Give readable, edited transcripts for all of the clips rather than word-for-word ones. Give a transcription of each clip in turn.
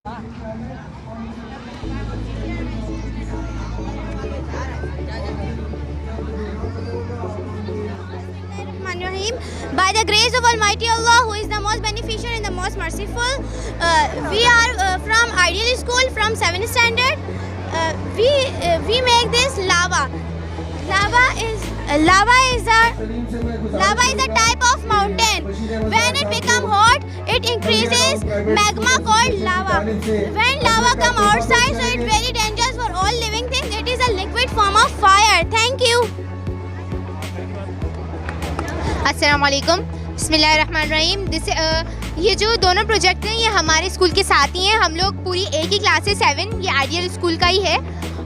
By the grace of Almighty Allah, who is the most beneficent and the most merciful, we are from Ideal School from 7th standard. We make this lava. Lava is a type of mountain. When it become hot, it increases magma called lava. When lava come outside, so it's very dangerous for all living things. It is a liquid form of fire. Thank you. अस्सलाम वालेकुम, बिस्मिल्लाहिर्रहमानिर्रहीम। ये जो दोनों project हैं ये हमारे school के साथ ही हैं। हम लोग पूरी एक ही क्लास है 7, ये आइडियल स्कूल का ही है।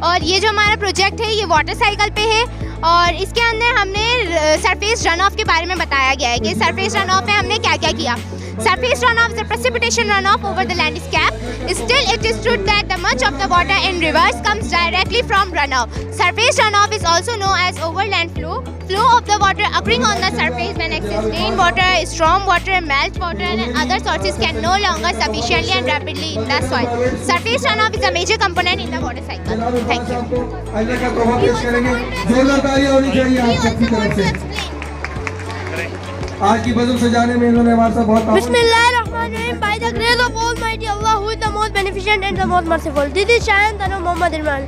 और ये जो हमारा प्रोजेक्ट है ये वाटर साइकिल पे है और इसके अंदर हमने सरफेस रन ऑफ के बारे में बताया गया है कि सरफेस रन ऑफ में हमने क्या क्या किया। Surface runoff is a precipitation runoff over the landscape. Still, it is true that the much of the water in rivers comes directly from runoff. Surface runoff is also known as overland flow. Flow of the water occurring on the surface when excess rainwater, storm water, melt water, and other sources can no longer sufficiently and rapidly in the soil. Surface runoff is a major component in the water cycle. Thank you. आज की बज़म सजाने में इन्होंने हमारे साथ बहुत Bismillahirrahmanirrahim. By the grace of Almighty Allah, who is the most beneficent and the most merciful. This is Shayan Tanu Muhammad Irman.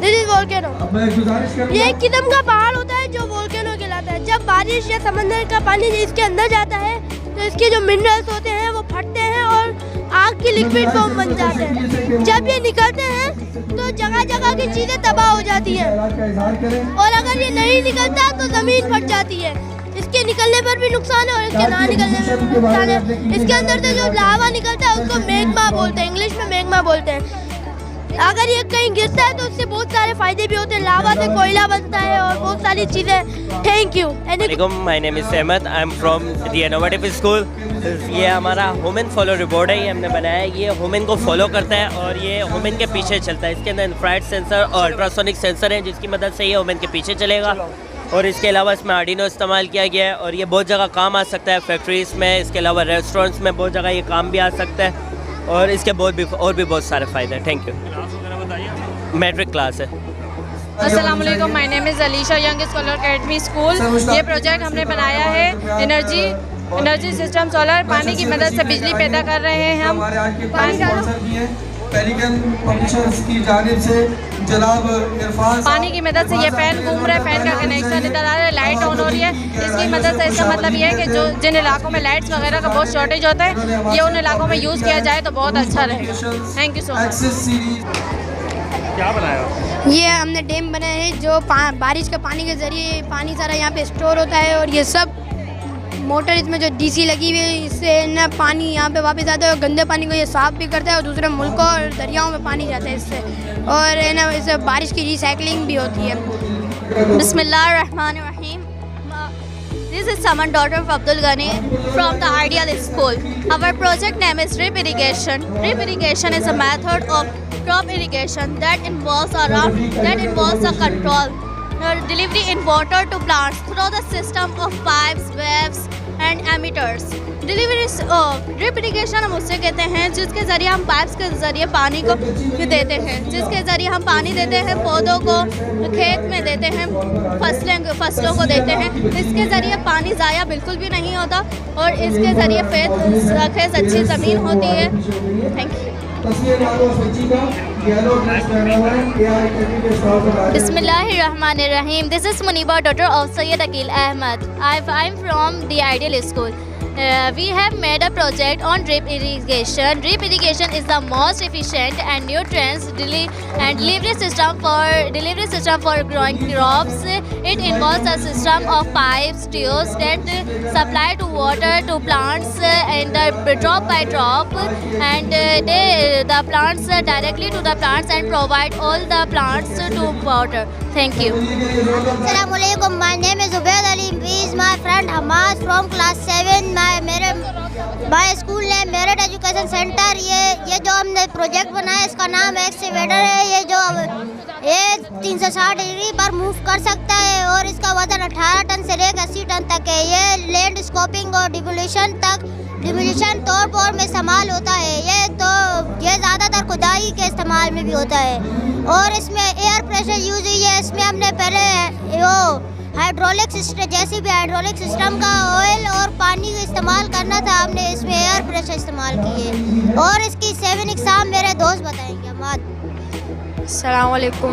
This is volcano. अब मैं एक गुजारिश करूंगा। ये एक किस्म का पहाड़ होता है जो वोल्केनो कहलाता है। जब बारिश या समंदर का पानी इसके अंदर जाता है तो इसके जो मिनरल्स होते हैं वो फटते हैं और आग की लिक्विड फॉर्म बन जाते हैं। जब ये निकलते हैं तो जगह जगह की चीज़ें तबाह हो जाती हैं और अगर ये नहीं निकलता तो ज़मीन फट जाती है। इसके निकलने पर भी नुकसान है और इसके ना निकलने में भी नुकसान है। इसके अंदर से जो लावा निकलता है उसको मैग्मा बोलते हैं, इंग्लिश में मैग्मा बोलते हैं। अगर ये कहीं गिरता है तो उससे बहुत सारे फायदे भी होते हैं। लावा से कोयला बनता है और बहुत सारी चीज़ें। Thank you. My name is Ahmed, I am from the innovative school. ये हमारा ह्यूमन फॉलो रिबोर्ड है, ये हमने बनाया है। ये ह्यूमन को फॉलो करता है और ये ह्यूमन के पीछे चलता है। इसके अंदर इंफ्रारेड सेंसर और अल्ट्रासोनिक सेंसर हैं जिसकी मदद से ये ह्यूमन के पीछे चलेगा। और इसके अलावा इसमें आर्डिनो इस्तेमाल किया गया है और ये बहुत जगह काम आ सकता है, फैक्ट्रीज़ में, इसके अलावा रेस्टोरेंट्स में बहुत जगह ये काम भी आ सकता है और इसके और भी बहुत सारे फ़ायदे हैं। Thank you. मैट्रिक क्लास है। अस्सलाम वालेकुम, my name is Alisha, young scholar academy school. ये प्रोजेक्ट हमने बनाया है एनर्जी सिस्टम सोलर। पानी की मदद से बिजली पैदा कर रहे हैं हम। पानी की मदद से ये फ़ैन घूम रहा है, फ़ैन का कनेक्शन इधर आ रहा है, लाइट ऑन हो रही है इसकी मदद से। इसका मतलब ये है कि जिन इलाकों में लाइट्स वगैरह का बहुत शॉर्टेज होता है ये उन इलाकों में यूज़ किया जाए तो बहुत अच्छा रहेगा। Thank you so much. क्या बनाया? ये हमने डैम बनाया है जो बारिश के पानी के ज़रिए पानी सारा यहाँ पे स्टोर होता है और ये सब मोटर इसमें जो डीसी लगी हुई है इससे ना पानी यहाँ पे वापस आता है और गंदे पानी को ये साफ़ भी करता है और दूसरे मुल्कों और दरियाओं में पानी जाता है इससे। और है ना इससे बारिश की रिसाइकलिंग भी होती है। Bismillahirrahmanirrahim. This is Saman, daughter of Abdul Ghani from the Ideal School. Our project name is drip irrigation. Drip irrigation is a method of crop irrigation that involves the control delivery in water to plants through the system of pipes, waves and emitters. Drip irrigation हम उससे कहते हैं जिसके ज़रिए हम pipes के ज़रिए पानी को देते हैं, जिसके ज़रिए हम पानी देते हैं पौधों को, खेत में देते हैं, फसलों को देते हैं। इसके ज़रिए पानी ज़ाया बिल्कुल भी नहीं होता और इसके ज़रिए खेत अच्छी ज़मीन होती है। Thank you. Bismillahirrahmanirrahim. This is Muniba, daughter of Sayyid Aqil Ahmad. I'm from the Ideal School. We have made a project on drip irrigation. Drip irrigation is the most efficient and nutrients delivery system for growing crops. It involves a system of pipes, tubes that supply to water to plants and drop by drop, and the plants directly to the plants and provide all the plants to water. Thank you. Assalamu alaikum. My name is Ubaid Ali. He is my friend Hamas from class 7. My school name merit education centre. ये जो हमने project बनाया इसका नाम excavator है। ये 360 degree पर move कर सकता है और इसका वजन 18 टन से लेकर 80 टन तक है। ये लैंड स्कोपिंग और डिमोलिशन तौर पर में इस्तेमाल होता है। ये पानी के इस्तेमाल में भी होता है। और इसमें एयर प्रेशर यूज़ हुई है। इसमें हमने पहले वो हाइड्रोलिक सिस्टम, जैसे भी हाइड्रोलिक सिस्टम का ऑयल और पानी का इस्तेमाल करना था, हमने इसमें एयर प्रेशर इस्तेमाल किए। और इसकी 7 एग्ज़ाम मेरे दोस्त बताएंगे। अस्सलाम वालेकुम।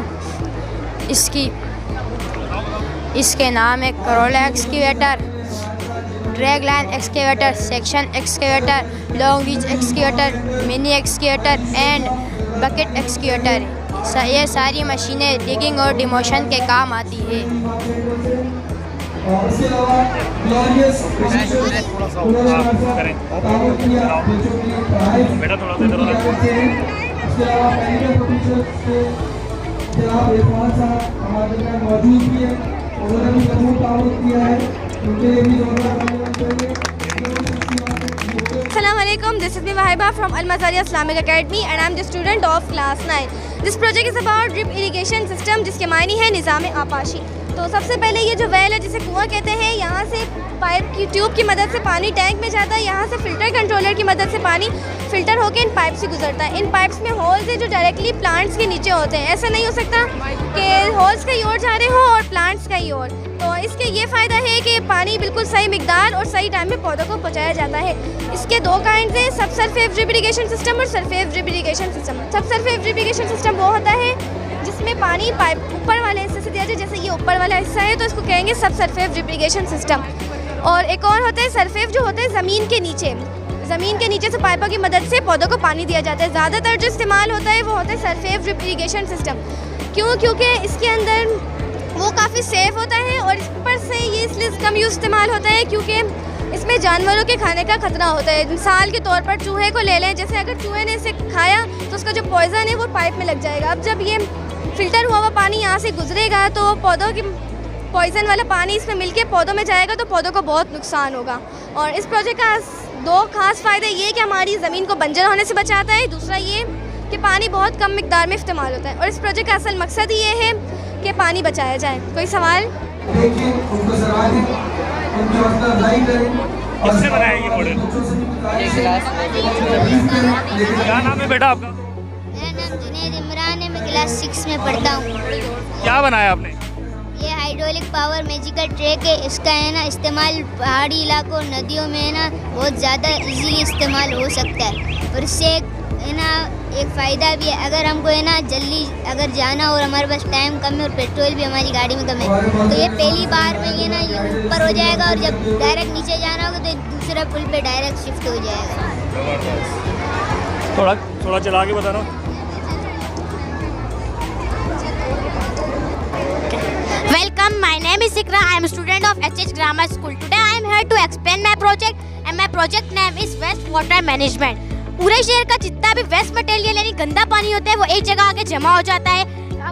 इसके नाम है Corolla excavator, drag line excavator, section excavator, long reach excavator, mini excavator and bucket excavator. ये सारी मशीनें डिगिंग और डिमोशन के काम आती है। बेटा थोड़ा सा इधर Assalamualaikum, this is me Wahiba from Al-Mazaria Islamic Academy and I am the student of class 9. This project is about drip irrigation system, जिसके मायने है निज़ाम आपाशी। तो सबसे पहले ये जो वेल है जिसे कुआं कहते हैं, यहाँ से पाइप की ट्यूब की मदद से पानी टैंक में जाता है। यहाँ से फिल्टर कंट्रोलर की मदद से पानी फिल्टर होकर इन पाइप से गुजरता है। इन पाइप्स में होल्स है जो डायरेक्टली प्लांट्स के नीचे होते हैं। ऐसा नहीं हो सकता कि होल्स कहीं और जा रहे हो और प्लांट्स कहीं और। तो इसके ये फ़ायदा है कि पानी बिल्कुल सही मिकदार और सही टाइम में पौधों को पहुँचाया जाता है। इसके दो काइंड हैं, सब सरफेस ड्रिप इरिगेशन सिस्टम और सरफेस ड्रिप इरिगेशन सिस्टम। सब सरफेस ड्रिप इरिगेशन सिस्टम वो होता है जिसमें पानी पाइप ऊपर वाले हिस्से से दिया जाए। जैसे ये ऊपर वाला हिस्सा है तो इसको कहेंगे सब सरफेस ड्रिप इरिगेशन सिस्टम। और एक और होता है सरफेस, जो होता है ज़मीन के नीचे। ज़मीन के नीचे से पाइपों की मदद से पौधों को पानी दिया जाता है। ज़्यादातर जो इस्तेमाल होता है वो होता है सरफेस ड्रिप इरिगेशन सिस्टम। क्यों? क्योंकि इसके अंदर वो काफ़ी सेफ़ होता है और इस पर से ये इसलिए कम यूज़ इस्तेमाल होता है क्योंकि इसमें जानवरों के खाने का खतरा होता है। मिसाल के तौर पर चूहे को ले लें, जैसे अगर चूहे ने इसे खाया तो उसका जो पॉइज़न है वो पाइप में लग जाएगा। अब जब ये फ़िल्टर हुआ हुआ पानी यहाँ से गुजरेगा तो पौधों की पॉइज़न वाला पानी इसमें मिलके पौधों में जाएगा तो पौधों को बहुत नुकसान होगा। और इस प्रोजेक्ट का दो खास फ़ायदे ये कि हमारी ज़मीन को बंजर होने से बचाता है, दूसरा ये कि पानी बहुत कम मिकदार में इस्तेमाल होता है। और इस प्रोजेक्ट का असल मकसद ये है कि पानी बचाया जाए। कोई सवाल? किसने बनाया ये मॉडल? क्या नाम है बेटा आपका? मेरा नाम जुनैद इमरान है, मैं क्लास 6 में पढ़ता हूँ। क्या बनाया आपने? ये हाइड्रोलिक पावर मैजिकल ट्रैक है। इसका है ना इस्तेमाल पहाड़ी इलाकों, नदियों में है ना बहुत ज़्यादा इजीली इस्तेमाल हो सकता है। और इससे है ना एक फ़ायदा भी है, अगर हमको है ना जल्दी अगर जाना और हमारे पास टाइम कम है और पेट्रोल भी हमारी गाड़ी में कम है तो ये पहली बार में ये ना ये ऊपर हो जाएगा और जब डायरेक्ट नीचे जाना होगा तो दूसरे पुल पे डायरेक्ट शिफ्ट हो जाएगा। थोड़ा चला के बता रहा हूँ। Welcome, my name is Ikra. I am a student of HH Grammar School. Today I am here to explain my project and my project name is Waste Water Management. पूरे शहर का जितना भी वेस्ट मटेरियल यानी गंदा पानी होता है वो एक जगह आके जमा हो जाता है।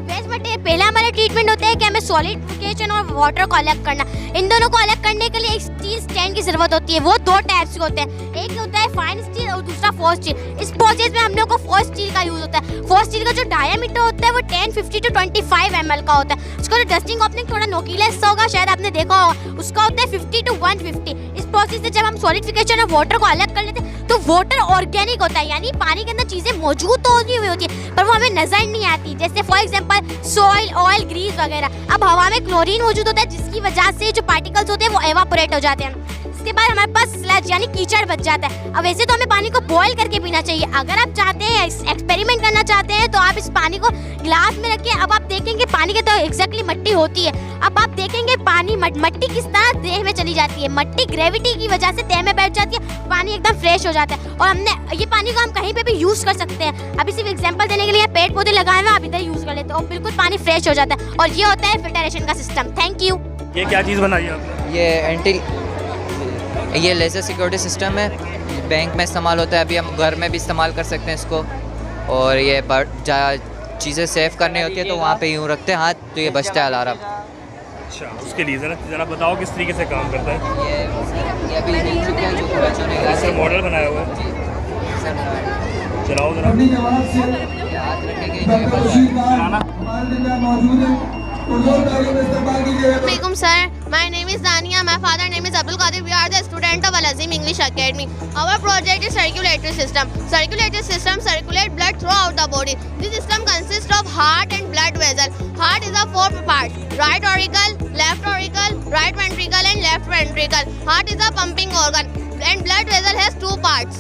वेस्ट मटेरियल पहला हमारा ट्रीटमेंट होता है कि हमें सॉलिडिफिकेशन और वाटर को अलग करना। इन दोनों को अलग करने के लिए एक स्टील स्टैंड की जरूरत होती है। वो दो टाइप्स के होते हैं, एक होता है फाइन स्टील और दूसरा फोर स्टील। इस प्रोसेस में हम लोग को फोर स्टील का यूज होता है। फोर स्टील का जो डायमीटर होता है वो 10, 50 to 25 ml का होता है। उसका जो डस्टिंग ओपनिंग थोड़ा नोकीला हिस्सा होगा, शायद आपने देखा होगा, उसका होता है 50 to 150। इस प्रोसेस से जब हम सॉलिडिफिकेशन और वाटर को अलग कर लेते हैं तो वाटर ऑर्गेनिक होता है, यानी पानी के अंदर चीजें मौजूद तो होती होती है पर वो हमें नजर नहीं आती। जैसे for example soil, oil, grease वगैरह। अब हवा में क्लोरीन मौजूद होता है जिसकी वजह से जो पार्टिकल्स होते हैं वो एवापोरेट हो जाते हैं। इसके बाद हमारे पास स्लज यानी कीचड़ बच जाता है। अब वैसे तो हमें पानी को बॉईल करके पीना चाहिए। अगर आप चाहते हैं एक्सपेरिमेंट करना चाहते हैं तो आप इस पानी को ग्लास में रखिए। अब आप देखेंगे पानी के तो एग्जैक्टली मट्टी होती है। अब आप देखेंगे पानी मट्टी किस तरह देह में चली जाती है। मट्टी ग्रेविटी की वजह से देह में बैठ जाती है, पानी एकदम फ्रेश हो जाता है। और हमने ये पानी को हम कहीं पे भी यूज कर सकते हैं। अभी सिर्फ एग्जांपल देने के लिए पेड़ पौधे लगाए हुए आप इधर यूज कर लेते हो और बिल्कुल पानी फ्रेश हो जाता है। और ये होता है फिल्टरेशन का सिस्टम। Thank you. ये क्या चीज़ बनाई है आपने? ये लेज़र सिक्योरिटी सिस्टम है, बैंक में इस्तेमाल होता है। अभी हम घर में भी इस्तेमाल कर सकते हैं इसको। और ये चीज़ें सेव करनी होती है तो वहाँ पे यूँ रखते हैं हाथ तो ये बचता है अलार्म। अच्छा, उसके लिए ज़रा बताओ किस तरीके से काम करता है। ये अभी मिल चुके हैं जो बच्चों ने सर मॉडल बनाया हुआ है। चलाओ जरा। हाथ रखने के लिए Assalamualaikum sir, my name is Dania, my father name is Abdul Qadir. We are the student of Al Azim English Academy. Our project is circulatory system. Circulatory system circulate blood throughout the body. This system consists of heart and blood vessel. Heart is of 4 parts: right auricle, right ventricle and left ventricle. Heart is a pumping organ and blood vessel has 2 parts.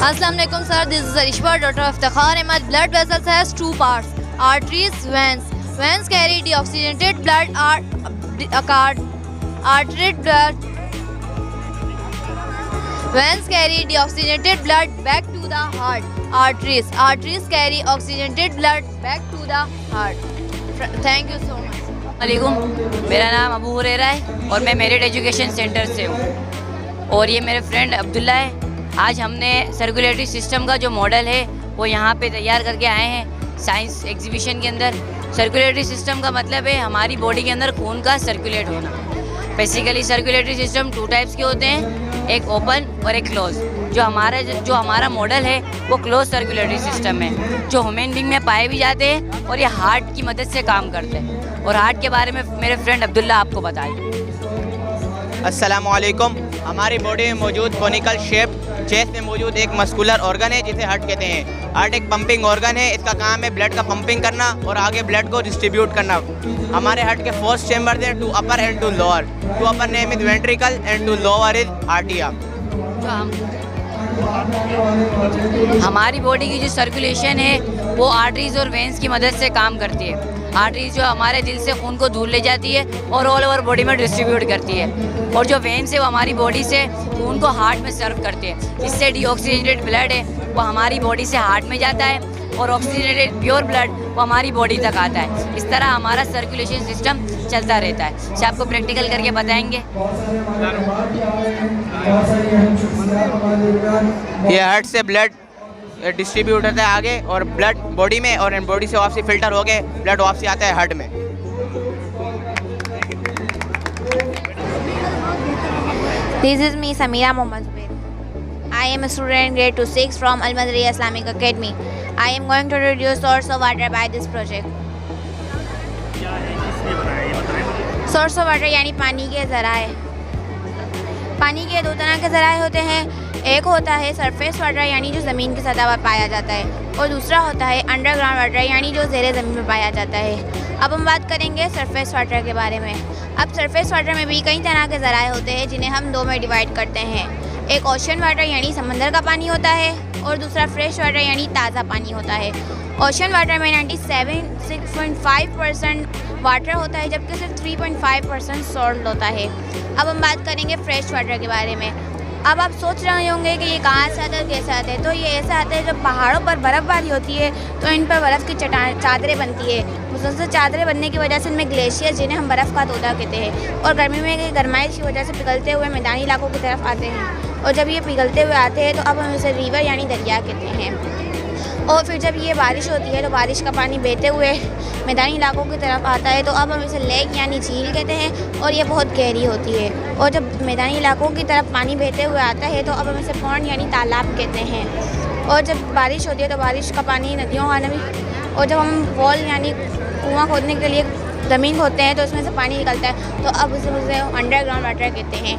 Assalamu alaikum sir, this is Arishba, daughter of Takhar Ahmed. Blood vessels has 2 parts: arteries, veins. Veins carry deoxygenated blood, Veins carry deoxygenated blood back to the heart. Arteries carry oxygenated blood back to the heart. Thank you so much. वालेकुम, मेरा नाम अबू हुरैरा है और मैं merit education centre से हूँ और ये मेरे फ्रेंड अब्दुल्ला है। आज हमने सर्कुलेटरी सिस्टम का जो मॉडल है वो यहाँ पे तैयार करके आए हैं साइंस एग्जीबिशन के अंदर। सर्कुलेटरी सिस्टम का मतलब है हमारी बॉडी के अंदर खून का सर्कुलेट होना। बेसिकली सर्कुलेटरी सिस्टम 2 टाइप्स के होते हैं, एक ओपन और एक क्लोज। जो हमारा मॉडल है वो क्लोज सर्कुलेटरी सिस्टम है, जो ह्यूमन बीइंग में पाए भी जाते हैं और ये हार्ट की मदद से काम करते हैं। और हार्ट के बारे में मेरे फ्रेंड अब्दुल्ला आपको बताएं। अस्सलाम वालेकुम। हमारी बॉडी में मौजूद कोनिकल शेप चेस्ट में मौजूद एक मस्कुलर ऑर्गन है जिसे हार्ट कहते हैं। हार्ट एक पंपिंग ऑर्गन है, इसका काम है ब्लड का पंपिंग करना और आगे ब्लड को डिस्ट्रीब्यूट करना। हमारे हार्ट के 4 चैम्बर हैं, 2 upper and 2 lower. 2 upper name is ventricle and 2 lower is आर्टिया। हमारी बॉडी की जो सर्कुलेशन है वो आर्टरीज और वेंस की मदद से काम करती है। आर्टरीज जो हमारे दिल से खून को दूर ले जाती है और ऑल ओवर बॉडी में डिस्ट्रीब्यूट करती है, और जो वेंस है वो हमारी बॉडी से खून को हार्ट में सर्व करते हैं। इससे डीऑक्सीजनेटेड ब्लड है वो हमारी बॉडी से हार्ट में जाता है और ऑक्सीजनेटेड प्योर ब्लड वो हमारी बॉडी तक आता है। इस तरह हमारा सर्कुलेशन सिस्टम चलता रहता है। इसे आपको प्रैक्टिकल करके बताएंगे। ये हार्ट से ब्लड डिस्ट्रीब्यूट होता है आगे और ब्लड बॉडी में, और बॉडी से वापसी फिल्टर हो गए ब्लड वापसी आता है हार्ट में। This is me, Samira Mohammad Zubair. I am a student grade 2-6 from Al Madariya Islamic Academy. I am going to reduce source of water by this project. Source of water यानी पानी के ज़राए। पानी के 2 तरह के ज़राए होते हैं। एक होता है सरफेस वाटर यानी जो ज़मीन की सतह पर पाया जाता है, और दूसरा होता है अंडरग्राउंड वाटर यानी जो ज़ेरे ज़मीन में पाया जाता है। अब हम बात करेंगे सरफेस वाटर के बारे में। अब सरफेस वाटर में भी कई तरह के ज़राए होते हैं जिन्हें हम 2 में डिवाइड करते हैं। एक ओशन वाटर यानी समंदर का पानी होता है, और दूसरा फ्रेश वाटर यानी ताज़ा पानी होता है। ओशन वाटर में 96.5% वाटर होता है, जबकि सिर्फ 3.5% सॉल्ट होता है। अब हम बात करेंगे फ्रेश वाटर के बारे में। अब आप सोच रहे होंगे कि ये कहाँ से आता है, कैसे आता है। तो ये ऐसा आता है जब पहाड़ों पर बर्फ़बारी होती है तो इन पर बर्फ़ की चादरें बनती है। मुसलसल चादरें बनने की वजह से इनमें ग्लेशियर जिन्हें हम बर्फ़ का तोदा कहते हैं, और गर्मी में गर्माइश की वजह से पिघलते हुए मैदानी इलाकों की तरफ आते हैं। और जब ये पिघलते हुए आते हैं तो अब हम इसे रिवर यानी दरिया कहते हैं। और फिर जब ये बारिश होती है तो बारिश का पानी बहते हुए मैदानी इलाकों की तरफ आता है तो अब हम इसे लेक यानी झील कहते हैं, और ये बहुत गहरी होती है। और जब मैदानी इलाकों की तरफ पानी बहते हुए आता है तो अब हम इसे पॉन्ड यानी तालाब कहते हैं। और जब बारिश होती है तो बारिश का पानी नदियों का नमी, और जब हम वॉल यानी कुआं खोदने के लिए ज़मीन खोदते हैं तो उसमें से पानी निकलता है, तो अब उसे अंडरग्राउंड वाटर कहते हैं।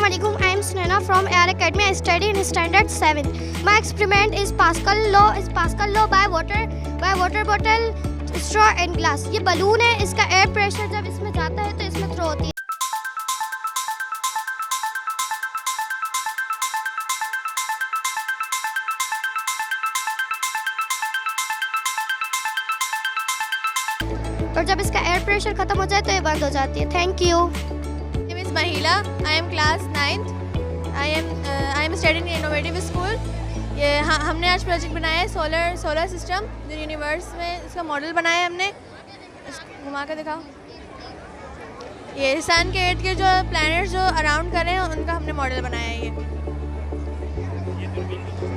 Assalamualaikum. I am Sunena from AR Academy. I study in standard 7. My experiment is Pascal law by water bottle, straw and glass. ये बलून है, इसका एयर प्रेशर जब इसमें जाता है तो इसमें थ्रो होती है। और जब इसका एयर प्रेशर खत्म हो जाए तो ये बंद हो जाती है। Thank you. Mahila, I am class 9th. I am studying in innovative school. ये हमने आज प्रोजेक्ट बनाया है सोलर सिस्टम जो यूनिवर्स में इसका मॉडल बनाया है हमने। घुमा के दिखाओ। ये सन के इर्द गिर्द जो प्लैनेट्स जो अराउंड कर रहे हैं उनका हमने मॉडल बनाया है। ये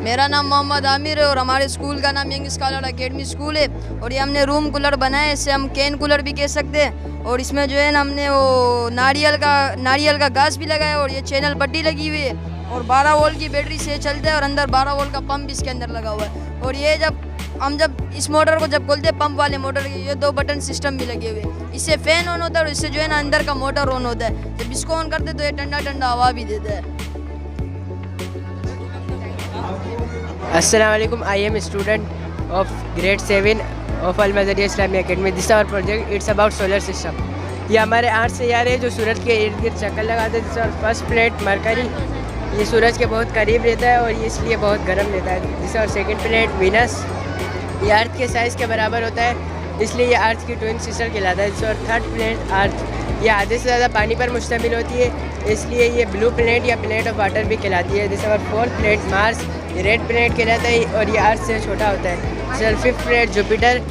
मेरा नाम मोहम्मद आमिर है और हमारे स्कूल का नाम यंग स्कॉलर एकेडमी स्कूल है। और ये हमने रूम कूलर बनाया है, इससे हम कैन कूलर भी कह सकते हैं। और इसमें जो है ना हमने वो नारियल का घास भी लगाया, और ये चैनल पट्टी लगी हुई है, और 12 वोल्ट की बैटरी से चलता है, और अंदर 12 वोल्ट का पंप इसके अंदर लगा हुआ है। और ये जब इस मोटर को जब खोलते हैं पंप वाले मोटर के, ये 2 बटन सिस्टम भी लगे हुए हैं। इससे फैन ऑन होता है और इससे जो है ना अंदर का मोटर ऑन होता है। जब इसको ऑन करते तो ये ठंडा ठंडा हवा भी देता है। Assalamualaikum. I am a student of grade 7 of Al Mazariya Islamic Academy. This is our project. It's about solar system. ये हमारे 8 सैयारे हैं जो सूरज के इर्द गिर्द चक्कर लगाते हैं. जिसका फर्स्ट प्लेनेट मरकरी, ये सूरज के बहुत करीब रहता है और ये इसलिए बहुत गर्म रहता है. जिसका और सेकंड प्लेनेट वीनस, ये अर्थ के साइज़ के बराबर होता है, इसलिए ये अर्थ की ट्विन सिस्टर कहलाता है. जिसका और थर्ड प्लेनेट अर्थ, ये आधे से ज़्यादा पानी पर मुश्तमिल होती है, इसलिए ये ब्लू प्लेनेट या प्लेनेट ऑफ वाटर भी कहलाती है. जिसका और फोर्थ प्लेनेट मार्स, ये रेड प्लेनेट कहलाता है और ये अर्थ से छोटा होता है. जिसका फिफ्थ प्लेनेट जुपिटर,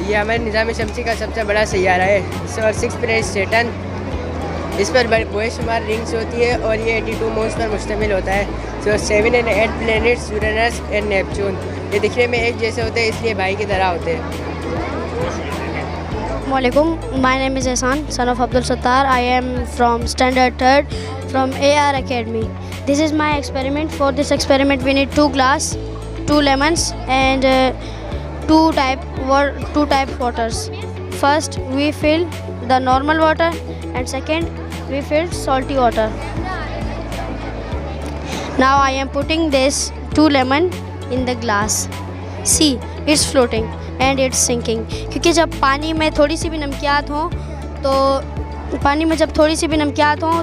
ये हमारे निज़ाम शमसी का सबसे बड़ा सैयारा है. और सिक्स प्लेनेट सेटन, इस पर बेशुमार रिंग्स होती है और ये 82 मून्स पर मुश्तमिल होता है. सो 7 and 8 planets Uranus and Neptune, ये दिखने में एक जैसे होते हैं, इसलिए भाई की तरह होते हैं. Assalamualaikum. My name is Ehsan, son of Abdul Sattar. I am from standard 3rd from AR Academy. This is my experiment. For this experiment we need 2 glass, 2 lemons and 2 type waters. First we fill the normal water and second we fill salty water. Now I am putting this 2 lemon in the glass. See, it's floating and it's sinking. क्योंकि जब पानी में थोड़ी सी भी नमकियात हो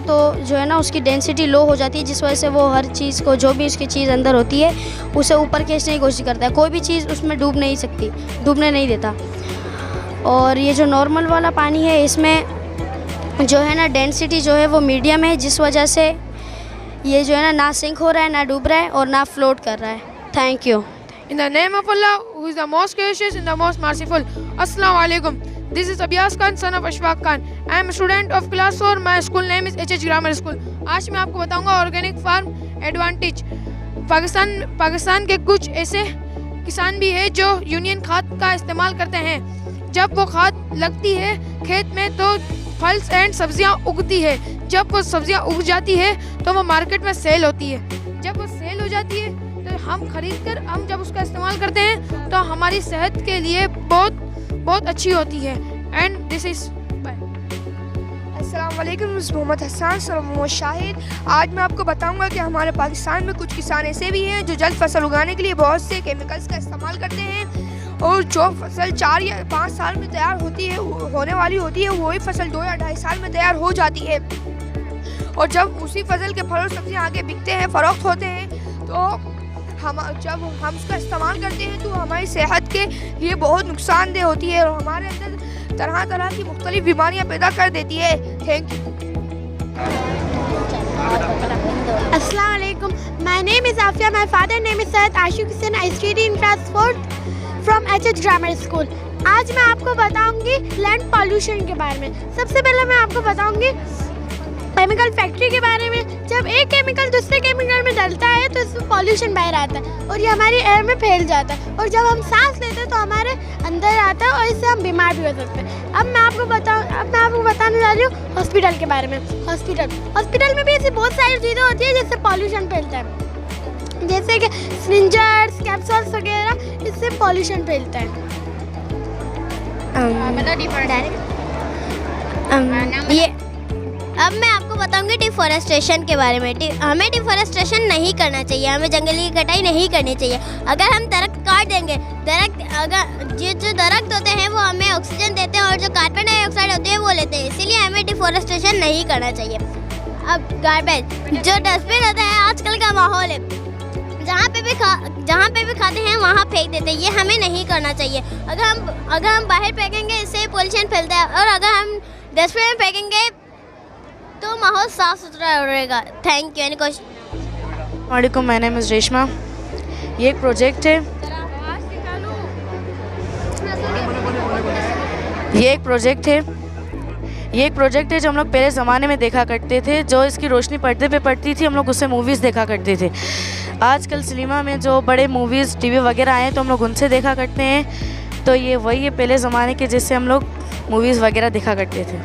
तो जो है ना उसकी डेंसिटी लो हो जाती है, जिस वजह से वो हर चीज़ को, जो भी उसकी चीज़ अंदर होती है, उसे ऊपर खींचने की कोशिश करता है. कोई भी चीज़ उसमें डूबने नहीं देता. और ये जो नॉर्मल वाला पानी है, इसमें जो है ना डेंसिटी जो है वो मीडियम है, जिस वजह से ये जो है ना सिंक हो रहा है, ना डूब रहा है और ना फ्लोट कर रहा है. Thank you. In the name of Allah, who is the most gracious and the most merciful. Assalamu alaikum. This is Abias Khan, son of Ashfaq Khan. I am a student of class 4. My school name is HH Grammar School. आज मैं आपको बताऊंगा organic farm advantage. Pakistan के कुछ ऐसे किसान भी हैं जो यूनियन खाद का इस्तेमाल करते हैं. जब वो खाद लगती है खेत में तो फल एंड सब्जियां उगती है. जब वो सब्जियां उग जाती है तो वो मार्केट में सेल होती है. जब वो सेल हो जाती है तो हम खरीद कर हम जब उसका इस्तेमाल करते हैं तो हमारी सेहत के लिए बहुत अच्छी होती है. एंड दिस इज़ अस्सलाम वालेकुम. मोहम्मद हसन मोहम्मद शाहिद. आज मैं आपको बताऊंगा कि हमारे पाकिस्तान में कुछ किसान ऐसे भी हैं जो जल्द फसल उगाने के लिए बहुत से केमिकल्स का इस्तेमाल करते हैं और जो फसल 4 या 5 साल में तैयार होने वाली होती है, वही फसल 2 या 2.5 साल में तैयार हो जाती है. और जब उसी फसल के फल और सब्जियाँ आगे बिकते हैं, फ़रोख्त होते हैं, तो जब हम उसका इस्तेमाल करते हैं तो हमारी सेहत के लिए बहुत नुकसानदेह होती है और हमारे अंदर तरह तरह की मुख्तलिफ बीमारियां पैदा कर देती है. Thank you. Assalamu alaikum. My name is Afia. My father name is Syed Ashiq Hussain. I study in class 4th from HH Grammar School. आज मैं आपको बताऊंगी लैंड पॉल्यूशन के बारे में. सबसे पहले मैं आपको बताऊंगी केमिकल फैक्ट्री के बारे में. जब एक केमिकल दूसरे केमिकल में डलता है तो इसमें पॉल्यूशन बाहर आता है और ये हमारी एयर में फैल जाता है और जब हम सांस लेते हैं तो हमारे अंदर आता है और इससे हम बीमार भी हो सकते हैं. अब मैं आपको बताने जा रही हूँ हॉस्पिटल के बारे में. हॉस्पिटल में भी ऐसी बहुत सारी चीज़ें होती है जिससे पॉल्यूशन फैलता है, जैसे कि सिरिंजर्स, कैप्सूल्स वगैरह, इससे पॉल्यूशन फैलता है. ये अब मैं आपको बताऊंगी डिफॉरेस्टेशन के बारे में. हमें डिफॉरेस्टेशन नहीं करना चाहिए, हमें जंगल की कटाई नहीं करनी चाहिए. अगर हम दरख्त काट देंगे, जो दरख्त होते हैं वो हमें ऑक्सीजन देते हैं और जो कार्बन डाइऑक्साइड होते हैं वो लेते हैं, इसीलिए हमें डिफॉरेस्टेशन नहीं करना चाहिए. अब गार्बेज, जो डस्टबिन होता है, आजकल का माहौल है, जहाँ पे भी खाते हैं वहाँ फेंक देते हैं. ये हमें नहीं करना चाहिए. अगर हम बाहर फेंकेंगे इससे पोल्यूशन फैलता है और अगर हम डस्टबिन में फेंकेंगे तो माहौल साफ सुथरा रहेगा. Thank you. Any question? वालेकुम. My name is Reshma. ये एक प्रोजेक्ट है ये एक प्रोजेक्ट है जो हम लोग पहले ज़माने में देखा करते थे. जो इसकी रोशनी पर्दे पे पड़ती थी, हम लोग उससे मूवीज़ देखा करते थे. आजकल सिनेमा में जो बड़े मूवीज़ टीवी वगैरह आए तो हम लोग उनसे देखा करते हैं. तो ये वही है पहले ज़माने के जिससे हम लोग मूवीज़ वगैरह देखा करते थे.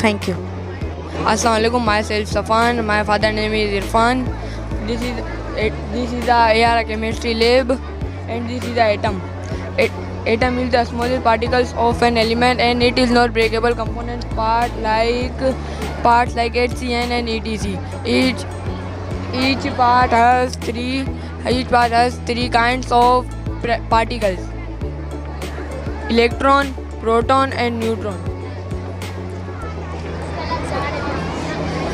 Thank you. Assalamu alaikum. Myself Safan. My father name is Irfan. This is the AR chemistry lab, and this is the atom. Atom is the smallest particles of an element, and it is not breakable component parts like HCN and ETC. each part has three kinds of particles: electron, proton and neutron.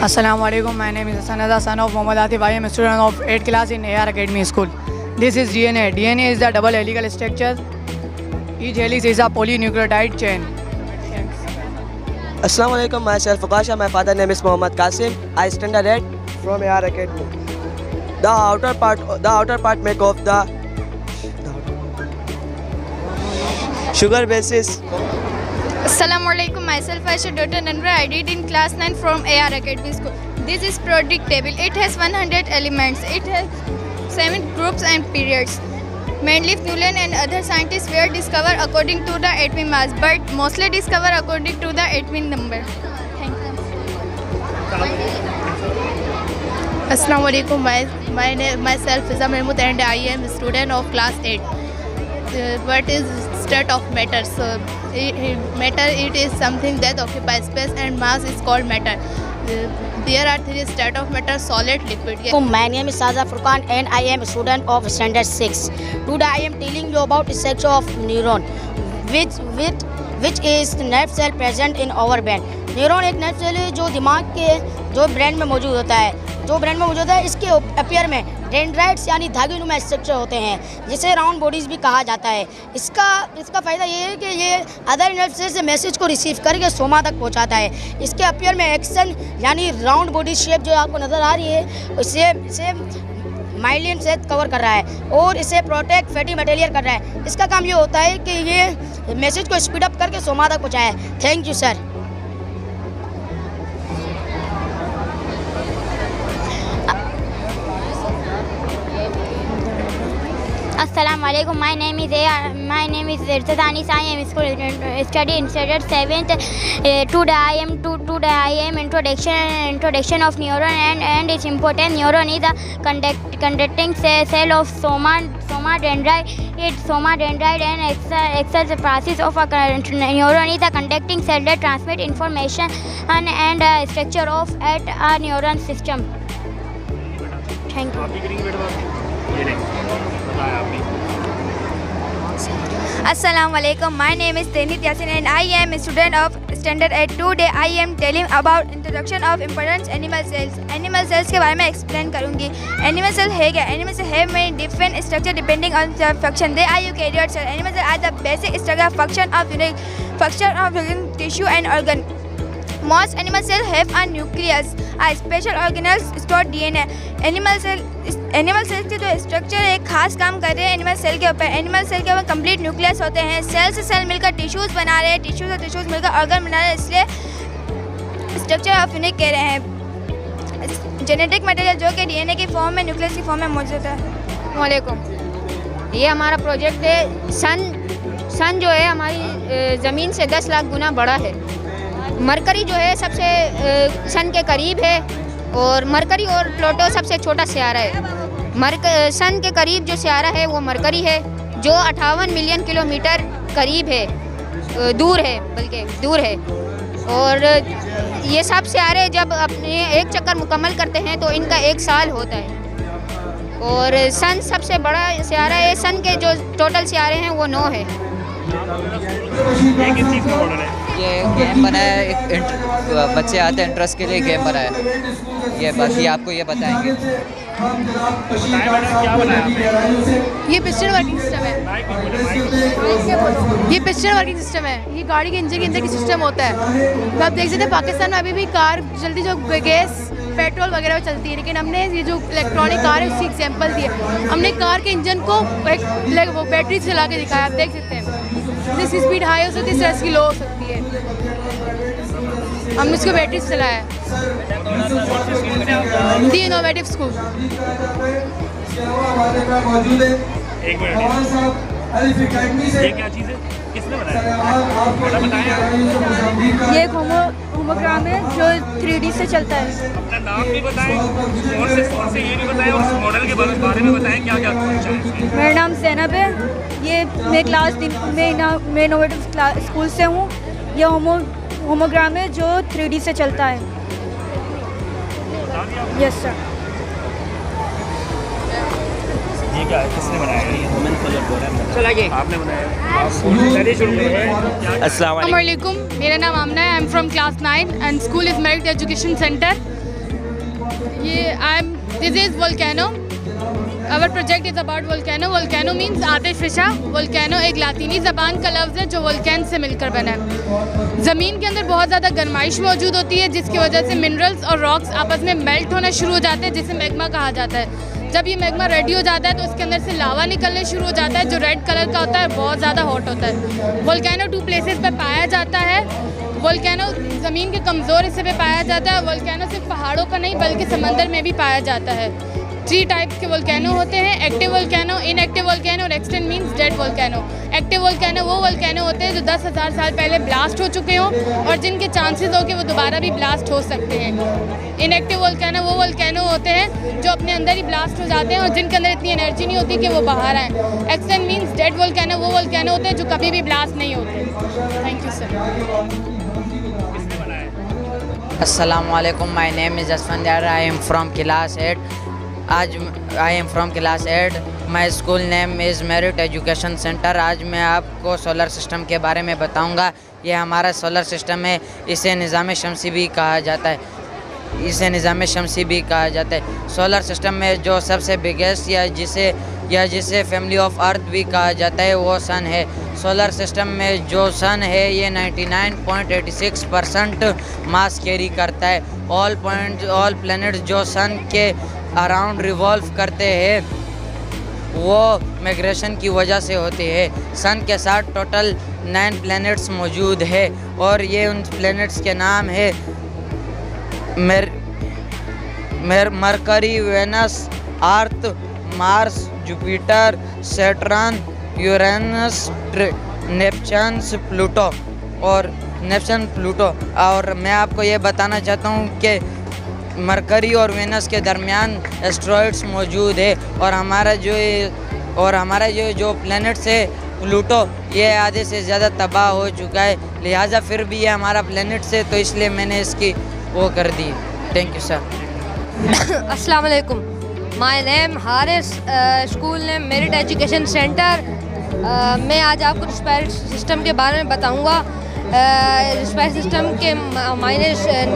Assalamu alaikum. My name is Hassan Azhar, son of Muhammad Atif. I am a student of 8th class in AR Academy School. This is DNA. DNA is the double helical structure. Each helix is a polynucleotide chain. Assalamu alaikum. Myself Ukasha. My father name is Muhammad Qasim. I stand at from AR Academy. The outer part make of the sugar bases. Assalamualaikum. Myself Aisha Dr. Nanra. I did in class 9 from AR Academy School. This is periodic table. It has 100 elements. It has 7 groups and periods. Mendeleev, Newland and other scientists were discovered according to the atomic mass, but mostly discovered according to the atomic number. Thank you. Assalamualaikum. Myself Fiza Mahmood and I am a student of class 8. What is state of matter? So matter, it is something that occupies space, and mass is called matter. There are 3 states of matter: solid, liquid. My name is Saza Furqan and I am a student of standard 6. Today I am telling you about the structure of neuron, which is nerve cell present in our brain. Neuron एक nerve cell है जो दिमाग के जो brain में मौजूद होता है। इसके अपीयर में डेंड्राइट्स यानी धागेनुमा स्ट्रक्चर होते हैं, जिसे राउंड बॉडीज़ भी कहा जाता है। इसका फ़ायदा ये है कि ये अदर नर्व सेल से मैसेज को रिसीव करके सोमा तक पहुंचाता है। इसके अपीयर में एक्सन यानी राउंड बॉडी शेप जो आपको नज़र आ रही है, इसे माइलिन से कवर कर रहा है और इसे प्रोटेक्ट फैटी मटेरियल कर रहा है। इसका काम ये होता है कि ये मैसेज को स्पीड अप करके सोमा तक पहुँचाए। Thank you sir. Assalamu alaikum. My name is Irsad Anis. I am study in standard 7th. Today I am introduction of neuron and its important. Neuron is the conducting cell of soma dendrite. Soma dendrite and excel process of a neuron is the conducting cell that transmit information and structure of at a neuron system. Thank you. Assalamu alaikum. My name is Tenit Yasin and I am a student of standard 8. Today I am telling about introduction of important animal cells. Animal cells के बारे में explain करूँगी। Animal cell है क्या? Animal cell have many different structure depending on their function. They are eukaryote cell. Animal cell are the basic structure function of tissue and organ. Most animal cells have a nucleus. A special organelles store DNA. Animal cell के जो structure एक खास काम कर रहे हैं animal cell के ऊपर। एनिमल सेल के ऊपर कंप्लीट न्यूक्लियस होते हैं। सेल से सेल मिलकर टिश्यूज़ बना रहे हैं, टिश्यूज़ और टिश्यूज़ मिलकर ऑर्गन बना रहे हैं, इसलिए स्ट्रक्चर ऑफ यूनिट कह रहे हैं। जेनेटिक मटेरियल जो कि डीएनए की फॉर्म में, न्यूक्लियस की फॉर्म में मौजूद है। वालेकुम। ये हमारा प्रोजेक्ट है। सन जो है हमारी ज़मीन से 10 लाख गुना बड़ा है। मरकरी जो है सबसे सन के करीब है और मरकरी और प्लूटो सबसे छोटा सियारा है। सन के करीब जो सियारा है वो मरकरी है, जो 58 मिलियन किलोमीटर करीब है, दूर है। और ये सब सियारे जब अपने एक चक्कर मुकम्मल करते हैं तो इनका 1 साल होता है। और सन सबसे बड़ा सियारा है। सन के जो टोटल सियारे हैं वो 9 है। ये गेम बनाया है, एक बच्चे आते हैं इंटरेस्ट के लिए गेम बनाया है। ये बाकी आपको ये बताएंगे। ये पिस्टन वर्किंग सिस्टम है। ये गाड़ी के इंजन के अंदर की सिस्टम होता है। तो आप देख सकते हैं पाकिस्तान में अभी भी कार जल्दी जो गैस पेट्रोल वगैरह में चलती है, लेकिन हमने ये जो इलेक्ट्रॉनिक कार है उसकी एग्जांपल दी है। हमने कार के इंजन को वो बैटरी से चला के दिखाया। आप देख सकते हैं जिसकी स्पीड हाई हो सकती है, इसकी लो हो सकती है। हमने इसको बैटरी से चलाया है। दी इनोवेटिव स्कूल। एक मिनट, ये क्या चीज़ है? किसने बताया? ये एक होमोग्राम है जो 3D से चलता है। अपना नाम भी बताएं और से ये भी बताएं और उस मॉडल के बारे में बताएं क्या क्या कुछ है। मेरा नाम सैनब है। ये मैं क्लास 3 में इनोवेटिव स्कूल से हूँ। ये होमोग्राम है जो 3D से चलता है। Yes sir. ये क्या है, किसने बनाया है? ह्यूमन फॉलो चलिए आपने बनाया, चलिए शुरू करें। अस्सलाम वालेकुम, मेरा नाम आमना है। I am from class 9 and school is merit education centre. This is volcano. Our project is about volcano. Volcano means आतिशफशा। वोल्केनो एक लातीनी ज़बान का लफ्ज़ है जो वोल्केन से मिलकर बना है। ज़मीन के अंदर बहुत ज़्यादा गर्माइश मौजूद होती है जिसकी वजह से मिनरल्स और रॉक्स आपस में मेल्ट होना शुरू हो जाते हैं जिसे मैग्मा कहा जाता है। जब ये मैग्मा रेडी हो जाता है तो उसके अंदर से लावा निकलने शुरू हो जाता है जो रेड कलर का होता है, बहुत ज़्यादा हॉट होता है। वोल्केनो 2 प्लेसेस पे पाया जाता है। वोल्केनो ज़मीन के कमज़ोर हिस्से पे पाया जाता है। वोल्केनो सिर्फ पहाड़ों का नहीं बल्कि समंदर में भी पाया जाता है। 3 टाइप्स के वोल्केनो होते हैं, एक्टिव वोल्केनो, इनएक्टिव वोल्केनो और extent means dead volcano. Active volcano वो वोल्केनो होते हैं जो 10,000 साल पहले ब्लास्ट हो चुके हों और जिनके चांसेस हो कि वो दोबारा भी ब्लास्ट हो सकते हैं। इनएक्टिव वोल्केनो वो वोल्केनो होते हैं जो अपने अंदर ही ब्लास्ट हो जाते हैं और जिनके अंदर इतनी एनर्जी नहीं होती कि वो बाहर आएँ। एक्सटेंट मीन्स डेड वोल्केनो वो वोल्केनो होते हैं जो कभी भी ब्लास्ट नहीं होते। Thank you sir. Assalamualaikum, my name is Asfandyar. I am from class 8. I am from class 8. My school name is Merit Education Center. आज मैं आपको सोलर सिस्टम के बारे में बताऊंगा। ये हमारा सोलर सिस्टम है, इसे निज़ाम शमसी भी कहा जाता है। सोलर सिस्टम में जो सबसे बिगेस्ट या जिसे फैमिली ऑफ अर्थ भी कहा जाता है वो सन है। सोलर सिस्टम में जो सन है ये 99.86% मास कैरी करता है। ऑल प्लैनेट्स जो सन के अराउंड रिवॉल्व करते हैं वो माइग्रेशन की वजह से होते हैं। सन के साथ टोटल 9 प्लैनेट्स मौजूद है और ये उन प्लैनेट्स के नाम है Mercury, Venus, Earth, Mars, Jupiter, Saturn, Uranus, Neptune, Pluto. और मैं आपको ये बताना चाहता हूँ कि मरकरी और वेनस के दरमियान एस्ट्रॉइड्स मौजूद है और हमारा जो प्लैनेट्स है प्लूटो ये आधे से ज़्यादा तबाह हो चुका है, लिहाजा फिर भी ये हमारा प्लैनेट्स है तो इसलिए मैंने इसकी वो कर दी। Thank you sir. अस्सलाम वालेकुम, my name Haris, school name merit education centre. मैं आज आपको रिस्पायरेटरी सिस्टम के बारे में बताऊंगा। रिस्पायरेटरी सिस्टम के मायने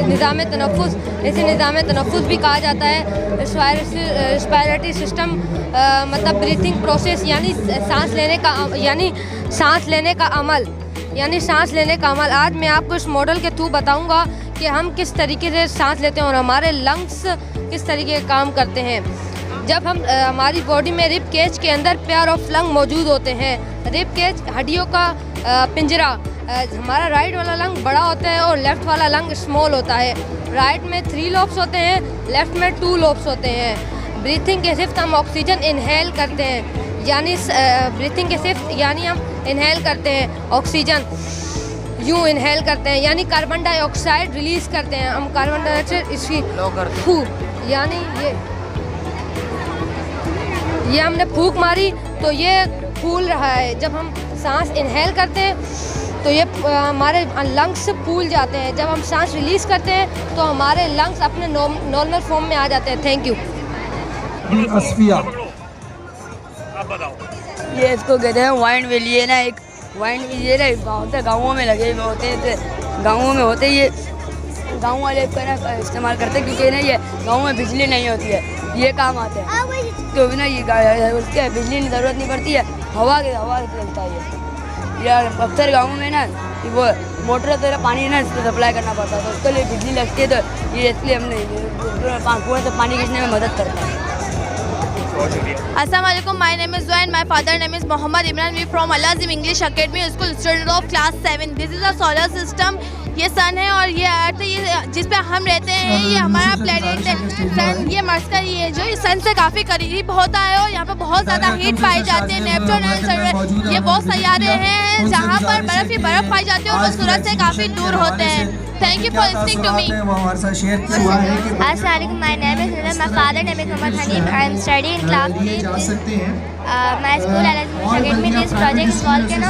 निज़ाम तनफ़ुस, इसे निज़ाम तनफ़ुस भी कहा जाता है। रिस्पायरेटरी सिस्टम मतलब ब्रीथिंग प्रोसेस यानी सांस लेने का अमल। आज मैं आपको इस मॉडल के थ्रू बताऊंगा कि हम किस तरीके से सांस लेते हैं और हमारे लंग्स किस तरीके का काम करते हैं। जब हम हमारी बॉडी में रिब केज के अंदर पेयर ऑफ लंग मौजूद होते हैं। रिब केज हड्डियों का पिंजरा। हमारा राइट वाला लंग बड़ा होता है और लेफ़्ट वाला लंग स्मॉल होता है। राइट में 3 लोब्स होते हैं, लेफ़्ट में 2 लोब्स होते हैं। ब्रीथिंग के सिर्फ हम ऑक्सीजन इनहेल करते हैं, यानी ब्रीथिंग के सिर्फ यानी हम इनहेल करते हैं ऑक्सीजन, यूँ इनहेल करते हैं यानी कार्बन डाइऑक्साइड रिलीज़ करते हैं। हम कार्बन डाइऑक्साइड इसकी फूक यानी ये हमने फूक मारी तो ये फूल रहा है। जब हम सांस इनहेल करते हैं तो ये हमारे लंग्स फूल जाते हैं। जब हम सांस रिलीज़ करते हैं तो हमारे लंग्स अपने नॉर्मल फॉर्म में आ जाते हैं। Thank you. असफिया, आप बताओ। ये इसको कहते हैं वाइन वेल। ये ना एक वाइन ये ना होता है, गाँवों में लगे हुए होते हैं। गाँवों में होते ये गाँव वाले इस्तेमाल करते हैं क्योंकि ना ये गाँव में बिजली नहीं होती है, ये काम आते हैं तो ना ये उसके बिजली की ज़रूरत नहीं पड़ती है, हवा से चलता है। यार अक्सर गाँव में ना वो मोटर से पानी ना सप्लाई करना पड़ता है तो उसके लिए बिजली लगती है तो ये इसलिए हमने कुएं से पानी खींचने में मदद करता है। Assalamu alaikum, my name is Zoya and my father name is Mohammad Imran. We from Al Azim English Academy School, student of class 7. This is a solar system. ये सन है और ये अर्थ है, ये जिस पे हम रहते हैं, ये हमारा प्लेनेट है। सन ये मर्करी है जो इस सन से काफ़ी करीब होता है और यहाँ पे बहुत ज़्यादा हीट पाई जाती है। नेपच्यून एंड सैटर्न ये वो सैयारे हैं जहाँ पर बर्फ़ ही बर्फ़ पाई जाती है और वो सूरज से काफ़ी दूर होते हैं। Thank you for listening to me. Assalamualaikum, my name is Nila. My father name is Muhammad Hanif. I am studying in class 3. My school Al Azim Academy. This project is volcano.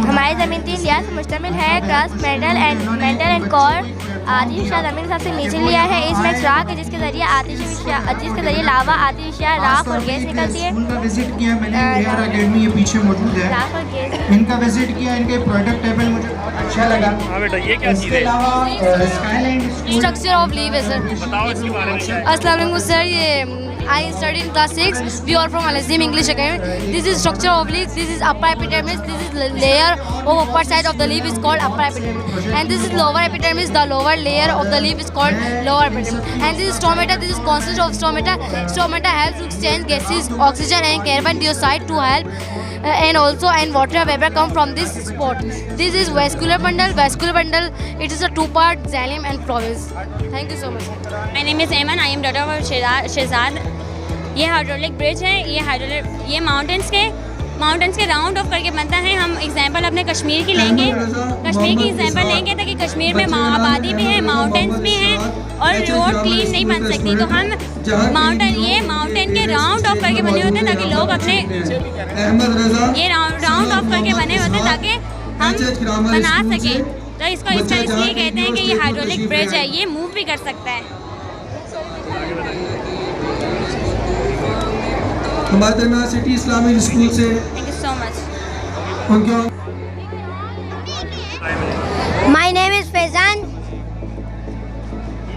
हमारी ज़मीन 3 लिहाज से मुश्तमिल है, crust, metal and core. आतिशिया ज़मीन के सबसे नीचे लिया है। इसमें एक सुराख है जिसके ज़रिए लावा आतिशिया राख और गैस निकलती है। इनका विजिट किया मैंने, AR अकेडमी ये पीछे मौजूद है। राख और गैस इनका विजिट किया, इनके प्रोडक्ट टेबल मुझे अच्छा लगा। हाँ बेटा, ये क्या चीज़ इसके है? अलावा स्काईलैंड स्ट्रक्चर ऑफ लीव है सर। बताओ इसके बारे में। अस्सलाम वालेकुम सर, ये I study in class 6. We are from Al-Azim English Academy. This is structure of leaf. This is upper epidermis. This is layer of upper side of the leaf is called upper epidermis. And this is lower epidermis. The lower layer of the leaf is called lower epidermis. And this is stomata. This is consists of stomata. Stomata helps to exchange gases, oxygen and carbon dioxide to help and water vapor come from this spot. This is vascular bundle. Vascular bundle, it is a two-part xylem and province. Thank you so much. My name is Ayman. I am daughter of Shehzad. ये hydraulic bridge है। ये mountains के round of करके बनता है। हम example अपने कश्मीर की लेंगे, कश्मीर की एग्जांपल लेंगे ताकि कश्मीर में आबादी भी है, माउंटेन्स भी हैं और रोड क्लीन नहीं बन सकती, तो हम माउंटेन के राउंड ऑफ करके बने होते हैं ताकि लोग अपने ये राउंड ऑफ करके बने होते हैं ताकि हम बना सकें। तो इसको इसलिए कहते हैं कि ये हाइड्रोलिक ब्रिज है, ये मूव भी कर सकता है। हमारे दरमियान सिटी इस्लामिक स्कूल से thank you so much. My name is Faizan.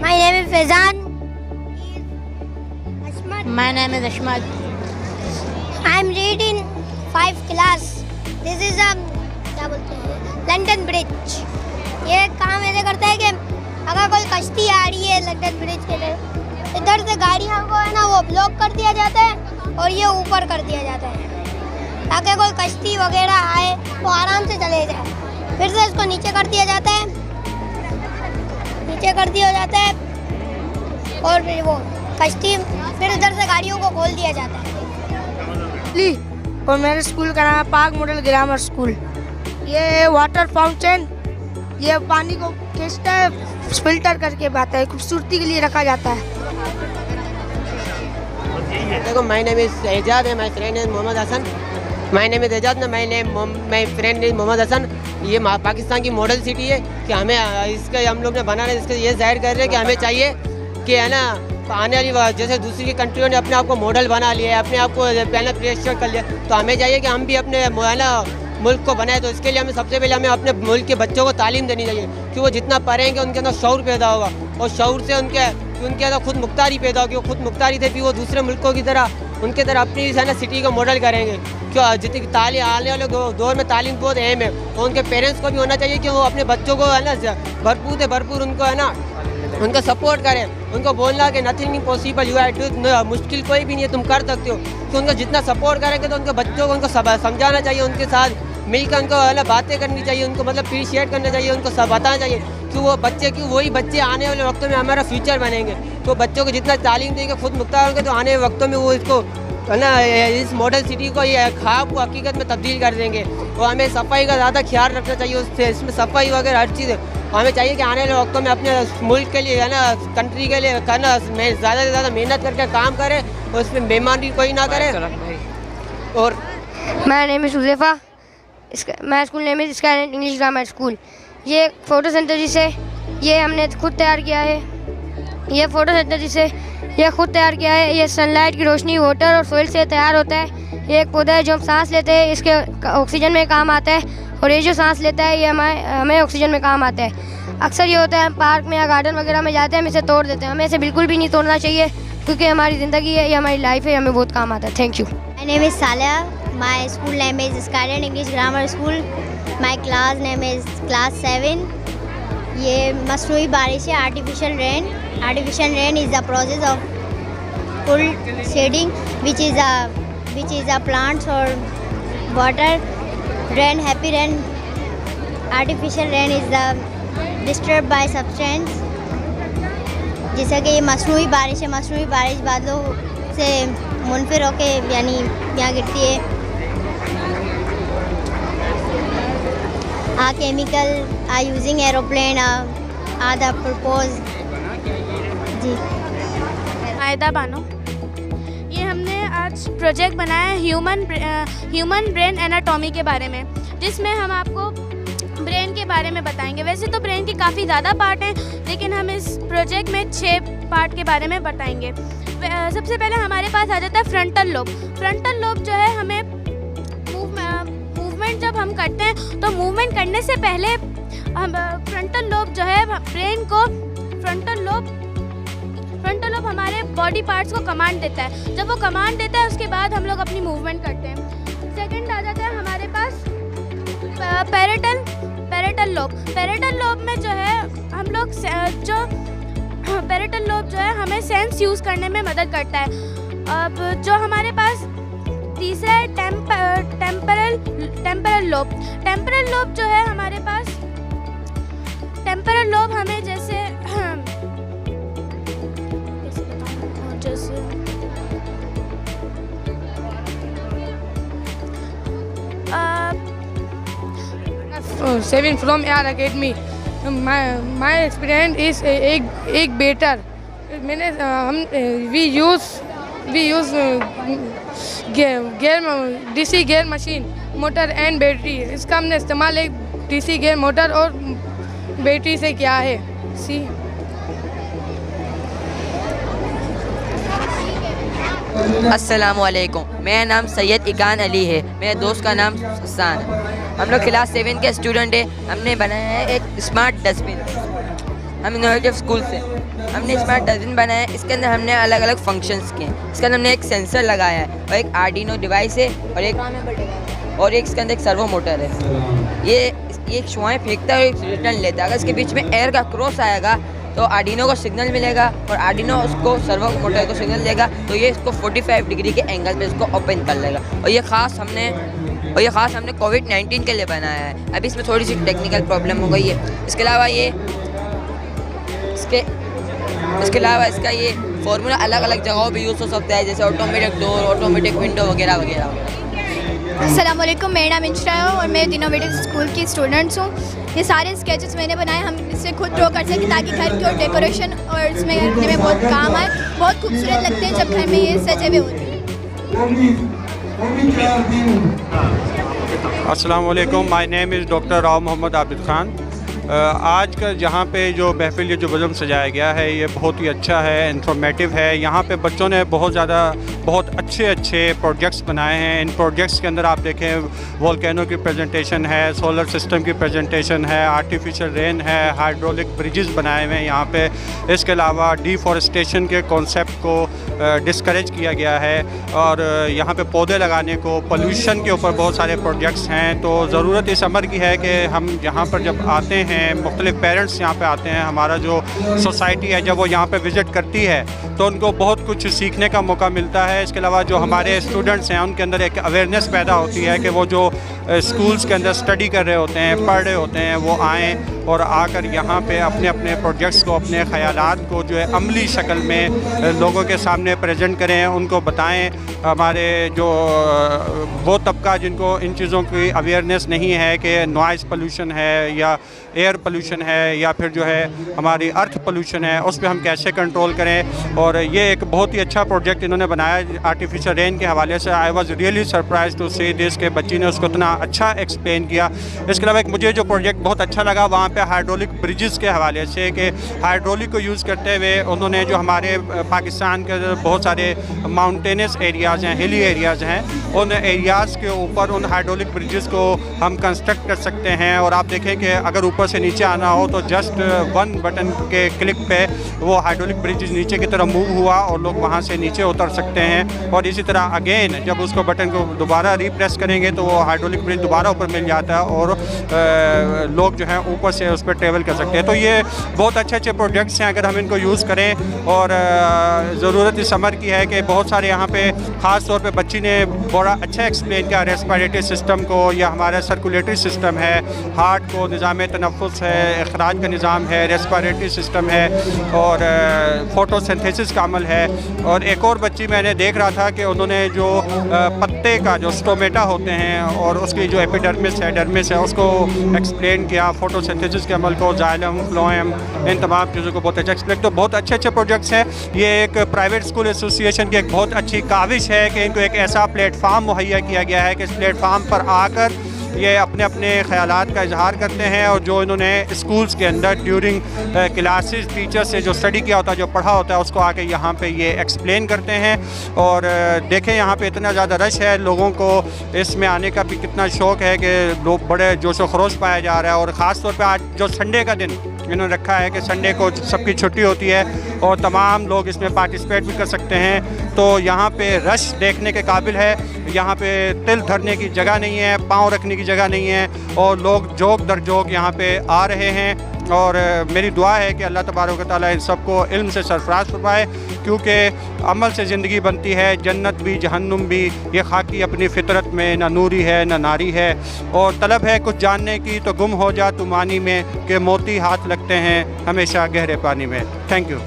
My name is Ashmat. I am reading 5th class. This is क्या बोलते हैं, लंदन ब्रिज। ये काम ऐसे करता है कि अगर कोई कश्ती आ रही है लंदन ब्रिज के लिए, इधर से गाड़ियों को है ना वो ब्लॉक कर दिया जाता है और ये ऊपर कर दिया जाता है ताकि कोई कश्ती वगैरह आए वो आराम से चले जाए। फिर से इसको नीचे कर दिया जाता है, और फिर वो कश्ती फिर उधर से गाड़ियों को खोल दिया जाता है। और मेरे स्कूल का नाम है पाक मॉडल ग्रामर स्कूल। ये वाटर फाउंटेन, ये पानी को खींचता है, फिल्टर करके बहता है, खूबसूरती के लिए रखा जाता है। देखो, माय नेम इज एजाद है, my friend is Mohammad Hasan. My name is Ejad ना, my friend is Mohammad Hasan. ये पाकिस्तान की मॉडल सिटी है कि हमें इसका हम लोग ने बनाना है, इसके ये जाहिर कर रहे हैं कि हमें चाहिए कि है ना आने वाली जैसे दूसरी कंट्रियों ने अपने आप को मॉडल बना लिया है, अपने आप को पहले प्रेशर कर लिया, तो हमें चाहिए कि हम भी अपने है ना मुल्क को बनाए। तो इसके लिए हमें सबसे पहले हमें अपने मुल्क के बच्चों को तालीम देनी चाहिए कि वो जितना पढ़ेंगे उनके अंदर शऊर पैदा होगा और शऊर से उनके अंदर खुद मुख्तारी पैदा होगी। वो खुद मुख्तारी थे फिर वो दूसरे मुल्कों की तरह उनके तरह अपनी है ना सिटी को मॉडल करेंगे। क्यों जितनी तालीम आने वाले दौर में तालीम बहुत अहम है, और उनके पेरेंट्स को भी होना चाहिए कि वो अपने बच्चों को है ना भरपूर उनको है ना उनको सपोर्ट करें, उनको बोलना कि nothing impossible, you are do, मुश्किल कोई भी नहीं है, तुम कर सकते हो। तो उनको जितना सपोर्ट करेंगे तो उनके बच्चों को उनको समझाना चाहिए, उनके साथ मिलकर उनको है ना बातें करनी चाहिए, उनको मतलब अप्रिशिएट करना चाहिए, उनको सब बताना चाहिए कि वो बच्चे वही बच्चे आने वाले वक्तों में हमारा फ्यूचर बनेंगे। तो बच्चों को जितना तालीम देंगे, खुद मुख्तार होंगे, तो आने वाले वक्तों में वो इसको है ना इस मॉडल सिटी को ये ख्वाब को हकीकत में तब्दील कर देंगे। तो हमें सफाई का ज़्यादा ख्याल रखना चाहिए, उससे इसमें सफाई वगैरह हर चीज़ हमें चाहिए कि आने वाले वक्तों में अपने मुल्क के लिए है ना कंट्री के लिए करना ज़्यादा से ज़्यादा मेहनत करके काम करें और उसमें बेईमानी कोई ना करे। और my name is Huzaifa, my school name is Skyland English Grammar school. ये फोटोसिंथेसिस से ये हमने खुद तैयार किया है, ये फोटोसिंथेसिस से ये खुद तैयार किया है। ये सनलाइट की रोशनी वाटर और सोइल से तैयार होता है। ये एक पौधा है जो हम सांस लेते हैं, इसके ऑक्सीजन में काम आता है, और ये जो सांस लेता है ये हमें ऑक्सीजन में काम आता है। अक्सर ये होता है हम पार्क में या गार्डन वगैरह में जाते हैं, हम इसे तोड़ देते हैं। हमें इसे बिल्कुल भी नहीं तोड़ना चाहिए क्योंकि हमारी ज़िंदगी है, ये हमारी लाइफ है, हमें बहुत काम आता है। Thank you. My name is Saliya, my school name is Skyland English Grammar School, my class name is class 7। ये मसनूई बारिश है, artificial rain. Artificial rain is the process of full shading which is a plants or water. Rain, happy rain, artificial rain is the disturbed by substance। जैसा कि ये मसनूई बारिश है, मसनूई बारिश बादलों से मुनफिर होके यानी यहाँ गिरती है। Chemical using aeroplane are the propose. जी आयदा बानो, ये हमने आज प्रोजेक्ट बनाया है ह्यूमन ब्रेन एनाटॉमी के बारे में, जिसमें हम आपको ब्रेन ब्रेन के बारे में बताएंगे। वैसे तो ब्रेन के काफ़ी ज़्यादा पार्ट हैं, लेकिन हम इस प्रोजेक्ट में 6 पार्ट के बारे में बताएंगे। सबसे पहले हमारे पास आ जाता है फ्रंटल लोब। फ्रंटल लोब जो है हमें मूवमेंट जब हम करते हैं तो मूवमेंट करने से पहले हम फ्रंटल लोब जो है ब्रेन को फ्रंटल लोब हमारे बॉडी पार्ट्स को कमांड देता है। जब वो कमांड देता है उसके बाद हम लोग अपनी मूवमेंट करते हैं। सेकंड आ जाता है हमारे पास पैरेटल लोब। पैरेटल लोब में जो है हम लोग पैरेटल लोब जो है हमें सेंस यूज़ करने में मदद करता है। अब जो हमारे पास तीसरा है टेम्परल लोब। टेम्परल लोब जो है हमारे पास टेम्परल लोब हमें जैसे Saving from AR Academy, my experience is एक better. मैंने we use DC gear machine, motor and battery. इसका हमने इस्तेमाल एक DC gear मोटर और बैटरी से किया है। अस्सलामुअलैकुम, मेरा नाम सैयद इकान अली है, मेरे दोस्त का नाम हसन है। हम लोग क्लास 7 के स्टूडेंट हैं। हमने बनाया है एक स्मार्ट डस्टबिन। हम इनोवेटिव स्कूल से हमने स्मार्ट डस्टबिन बनाया है। इसके अंदर हमने अलग अलग फंक्शंस किए। इसके अंदर हमने एक सेंसर लगाया है और एक आर्डिनो डिवाइस है और एक इसके अंदर एक सर्वो मोटर है। ये शुआएँ फेंकता है और एक रिटर्न लेता है। अगर इसके बीच में एयर का क्रॉस आएगा तो आर्डिनो को सिग्नल मिलेगा और आर्डिनो उसको सर्वो मोटर को सिग्नल देगा, तो ये इसको 45 डिग्री के एंगल पे इसको ओपन कर लेगा। और ये ख़ास हमने कोविड-19 के लिए बनाया है। अभी इसमें थोड़ी सी टेक्निकल प्रॉब्लम हो गई है। इसके अलावा इसका ये फार्मूला अलग अलग जगहों पे यूज़ हो सकता है, जैसे ऑटोमेटिक डोर, ऑटोमेटिक विंडो वगैरह वगैरह वगैरह। अस्सलाम वालेकुम, मेरा नाम इंशरा है और मैं इनोवेटिव स्कूल की स्टूडेंट्स हूँ। ये सारे स्केचेस मैंने बनाए, हम इससे खुद ड्रॉ कर सकें ताकि घर की और डेकोरेशन और इसमें रखने में बहुत काम आए। बहुत खूबसूरत लगते हैं जब घर में ये सजे हुए होते हैं। अस्सलाम वालेकुम, my name is doctor Rao Mohammad Abid Khan. आज का जहाँ पे जो महफिल ये जो बज़म सजाया गया है ये बहुत ही अच्छा है, इंफॉर्मेटिव है। यहाँ पे बच्चों ने बहुत अच्छे प्रोजेक्ट्स बनाए हैं। इन प्रोजेक्ट्स के अंदर आप देखें वोल्केनो की प्रेजेंटेशन है, सोलर सिस्टम की प्रेजेंटेशन है, आर्टिफिशियल रेन है, हाइड्रोलिक ब्रिजेस बनाए हुए हैं यहाँ पे। इसके अलावा डिफॉरेस्टेशन के कॉन्सेप्ट को डिस्करेज किया गया है और यहाँ पे पौधे लगाने को, पोल्यूशन के ऊपर बहुत सारे प्रोजेक्ट्स हैं। तो ज़रूरत इस अमर की है कि हम यहाँ पर जब आते हैं, मुख्तलिफ पेरेंट्स यहाँ पे आते हैं, हमारा जो सोसाइटी है जब वो यहाँ पे विज़िट करती है तो उनको बहुत कुछ सीखने का मौका मिलता है। इसके अलावा जो हमारे स्टूडेंट्स हैं उनके अंदर एक अवेयरनेस पैदा होती है कि वो जो स्कूल्स के अंदर स्टडी कर रहे होते हैं, पढ़ रहे होते हैं, वो आएँ और आकर यहाँ पे अपने अपने प्रोजेक्ट्स को, अपने ख़यालात को जो है अमली शक्ल में लोगों के सामने प्रेजेंट करें, उनको बताएं। हमारे जो वो तबका जिनको इन चीज़ों की अवेयरनेस नहीं है कि नॉइज़ पोल्यूशन है या एयर पोल्यूशन है या फिर जो है हमारी अर्थ पोल्यूशन है, उस पर हम कैसे कंट्रोल करें। और ये एक बहुत ही अच्छा प्रोजेक्ट इन्होंने बनाया आर्टिफिशियल रेन के हवाले से। I was really surprise to see this के बच्ची ने उसको इतना अच्छा एक्सप्लेन किया। इसके अलावा एक मुझे जो प्रोजेक्ट बहुत अच्छा लगा वहाँ पे हाइड्रोलिक ब्रिजेस के हवाले से कि हाइड्रोलिक को यूज़ करते हुए उन्होंने जो हमारे पाकिस्तान के बहुत सारे माउंटेनस एरियाज़ हैं, हिली एरियाज़ हैं, उन एरियाज़ के ऊपर उन हाइड्रोलिक ब्रिजेस को हम कंस्ट्रक्ट कर सकते हैं। और आप देखें कि अगर ऊपर से नीचे आना हो तो जस्ट 1 बटन के क्लिक पे वो हाइड्रोलिक ब्रिज नीचे की तरफ मूव हुआ और लोग वहाँ से नीचे उतर सकते हैं। और इसी तरह अगेन जब उसको बटन को दोबारा रिप्रेस करेंगे तो वो हाइड्रोलिक ब्रिज दोबारा ऊपर मिल जाता है और लोग जो है ऊपर से उस पर ट्रेवल कर सकते हैं। तो ये बहुत अच्छे प्रोजेक्ट्स हैं अगर हम इनको यूज़ करें। और ज़रूरत इस समर की है कि बहुत सारे यहाँ पे ख़ास तौर पे बच्ची ने बड़ा अच्छा एक्सप्लेन किया रेस्पिरेटरी सिस्टम को या हमारा सर्कुलेटरी सिस्टम है, हार्ट को, निज़ाम तनफ़ुस है, इखराज का निज़ाम है, रेस्पिरेटरी सिस्टम है और फोटोसिंथेसिस का अमल है। और एक और बच्ची मैंने देख रहा था कि उन्होंने जो पत्ते का जो स्टोमेटा होते हैं और उसकी जो एपिडर्मिस है, डर्मिस है, उसको एक्सप्लेन किया, फोटोसिंथेसिस के अमल को, जाइलम, फ्लोएम, इन तमाम चीज़ों को बहुत अच्छा एक्सप्लेन। तो बहुत अच्छे प्रोजेक्ट्स हैं। ये एक प्राइवेट स्कूल एसोसिएशन की एक बहुत अच्छी काविश है कि इनको एक ऐसा प्लेटफार्म मुहैया किया गया है कि इस प्लेटफार्म पर आकर ये अपने अपने ख़यालात का इजहार करते हैं और जो इन्होंने स्कूल्स के अंदर ड्यूरिंग क्लासेस टीचर से जो स्टडी किया होता है, जो पढ़ा होता है, उसको आके यहाँ पे ये एक्सप्लेन करते हैं। और देखें यहाँ पे इतना ज़्यादा रश है, लोगों को इसमें आने का भी कितना शौक़ है कि लोग बड़े जोशो खरोश पाया जा रहा है। और ख़ास तौर पे आज जो संडे का दिन इन्होंने रखा है कि संडे को सबकी छुट्टी होती है और तमाम लोग इसमें पार्टिसिपेट भी कर सकते हैं, तो यहाँ पे रश देखने के काबिल है। यहाँ पे तिल धरने की जगह नहीं है, पाँव रखने की जगह नहीं है और लोग जोक दर जोक यहाँ पे आ रहे हैं। और मेरी दुआ है कि अल्लाह तबारक व तआला इन सबको इल्म से सरफराज फरमाए, क्योंकि अमल से ज़िंदगी बनती है, जन्नत भी जहन्नुम भी। ये खाकी अपनी फितरत में ना नूरी है ना नारी है। और तलब है कुछ जानने की तो गुम हो जा तू मानी में, कि मोती हाथ लगते हैं हमेशा गहरे पानी में। Thank you.